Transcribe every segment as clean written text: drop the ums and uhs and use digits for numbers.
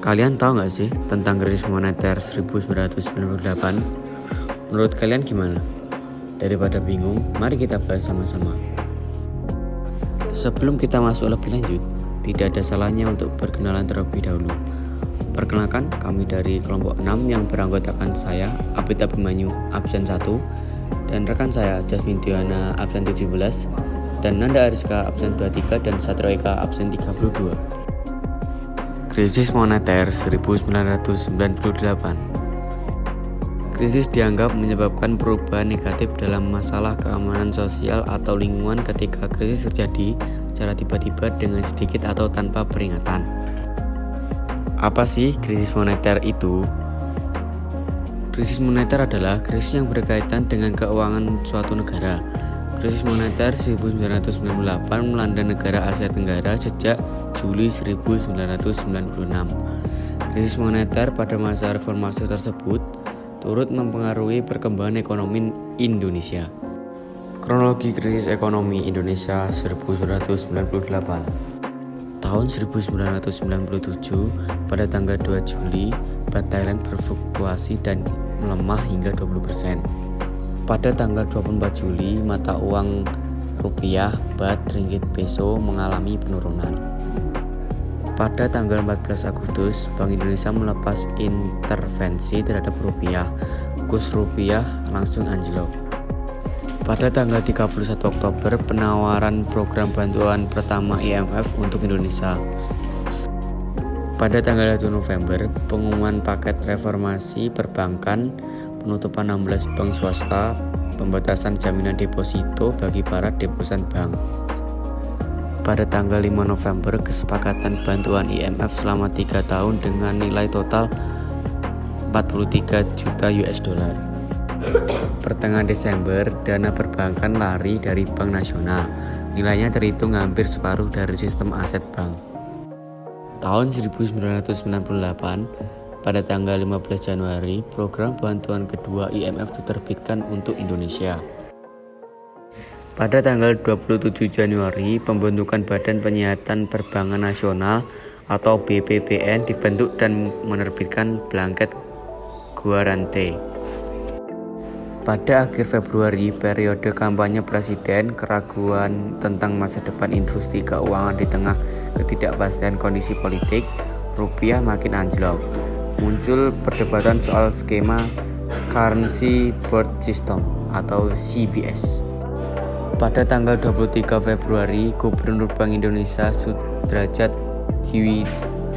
Kalian tahu nggak sih tentang krisis moneter 1998? Menurut kalian gimana? Daripada bingung, mari kita bahas sama-sama. Sebelum kita masuk lebih lanjut, tidak ada salahnya untuk berkenalan terlebih dahulu. Perkenalkan, kami dari kelompok 6 yang beranggotakan saya, Abid Abimanyu, absen 1, dan rekan saya, Jasmine Diana, absen 17, dan Nanda Ariska, absen 23, dan Satrio Eka, absen 32. Krisis moneter 1998. Krisis dianggap menyebabkan perubahan negatif dalam masalah keamanan sosial atau lingkungan ketika krisis terjadi secara tiba-tiba dengan sedikit atau tanpa peringatan. Apa sih krisis moneter itu? Krisis moneter adalah krisis yang berkaitan dengan keuangan suatu negara. Krisis moneter 1998 melanda negara Asia Tenggara sejak Juli 1996. Krisis moneter pada masa reformasi tersebut turut mempengaruhi perkembangan ekonomi Indonesia. Kronologi krisis ekonomi Indonesia 1998. Tahun 1997, pada tanggal 2 Juli, baht Thailand berfluktuasi dan melemah hingga 20%. Pada tanggal 24 Juli, mata uang rupiah, baht, ringgit, peso mengalami penurunan. Pada tanggal 14 Agustus, Bank Indonesia melepas intervensi terhadap rupiah. Kurs rupiah langsung anjlok. Pada tanggal 31 Oktober, penawaran program bantuan pertama IMF untuk Indonesia. Pada tanggal 1 November, pengumuman paket reformasi perbankan, penutupan 16 bank swasta, pembatasan jaminan deposito bagi para deposan bank. Pada tanggal 5 November, kesepakatan bantuan IMF selama 3 tahun dengan nilai total 43 juta US dollar. Pertengahan Desember, dana perbankan lari dari Bank Nasional. Nilainya terhitung hampir separuh dari sistem aset bank. Tahun 1998, pada tanggal 15 Januari, program bantuan kedua IMF diterbitkan untuk Indonesia. Pada tanggal 27 Januari, pembentukan Badan Penyihatan Perbankan Nasional atau BPPN dibentuk dan menerbitkan blanket guarante. Pada akhir Februari, periode kampanye presiden, keraguan tentang masa depan industri keuangan di tengah ketidakpastian kondisi politik, rupiah makin anjlok. Muncul perdebatan soal skema Currency Board System atau CBS. Pada tanggal 23 Februari, Gubernur Bank Indonesia Sudrajat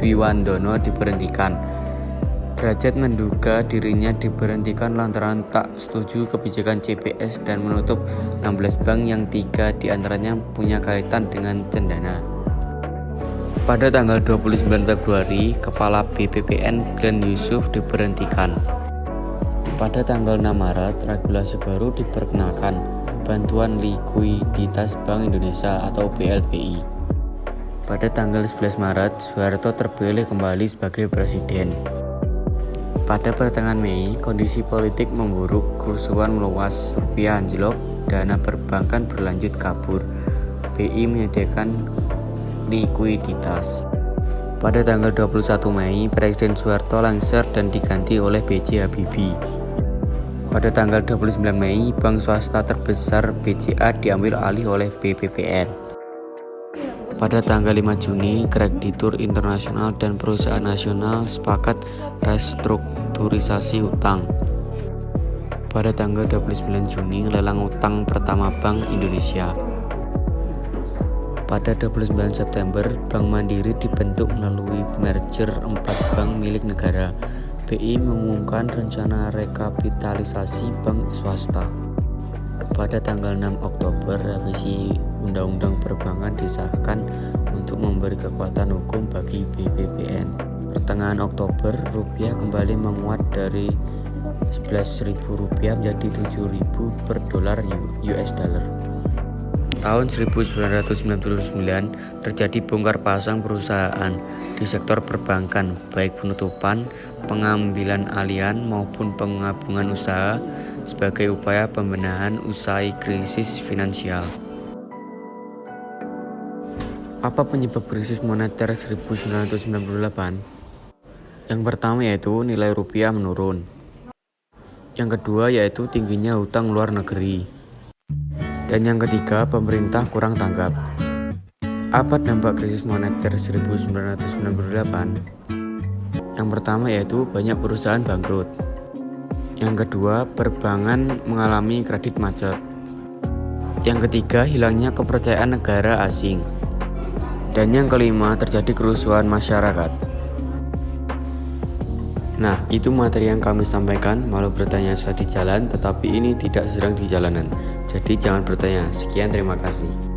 Dwiwandono diberhentikan. Derajat menduga dirinya diberhentikan lantaran tak setuju kebijakan CBS dan menutup 16 bank yang 3 diantaranya punya kaitan dengan cendana. Pada tanggal 29 Februari, Kepala BPPN Glenn Yusuf diberhentikan. Pada tanggal 6 Maret, regulasi baru diperkenalkan, Bantuan Likuiditas Bank Indonesia atau BLBI. Pada tanggal 11 Maret, Soeharto terpilih kembali sebagai presiden. Pada pertengahan Mei, kondisi politik memburuk, kerusuhan meluas, rupiah anjlok, dana perbankan berlanjut kabur. BI menyediakan likuiditas. Pada tanggal 21 Mei, Presiden Soeharto lengser dan diganti oleh B.J. Habibie. Pada tanggal 29 Mei, bank swasta terbesar BCA diambil alih oleh BPPN. Pada tanggal 5 Juni, kreditur internasional dan perusahaan nasional sepakat restrukturisasi utang. Pada tanggal 29 Juni, lelang utang pertama Bank Indonesia. Pada 29 September, Bank Mandiri dibentuk melalui merger 4 bank milik negara. BI mengumumkan rencana rekapitalisasi bank swasta. Pada tanggal 6 Oktober, revisi Undang-Undang Perbankan disahkan untuk memberi kekuatan hukum bagi BPPN. Pertengahan Oktober, rupiah kembali menguat dari Rp11.000 menjadi Rp7.000 per dolar US dollar. Tahun 1999 terjadi bongkar pasang perusahaan di sektor perbankan, baik penutupan, pengambilan alihan maupun penggabungan usaha sebagai upaya pembenahan usai krisis finansial. Apa penyebab krisis moneter 1998? Yang pertama yaitu nilai rupiah menurun. Yang kedua yaitu tingginya hutang luar negeri. Dan yang ketiga, pemerintah kurang tanggap. Apa dampak krisis moneter 1998? Yang pertama yaitu banyak perusahaan bangkrut. Yang kedua, perbankan mengalami kredit macet. Yang ketiga, hilangnya kepercayaan negara asing. Dan yang kelima, terjadi kerusuhan masyarakat. Nah, itu materi yang kami sampaikan. Malu bertanya saat di jalan, tetapi ini tidak sedang di jalanan. Jadi jangan bertanya. Sekian, terima kasih.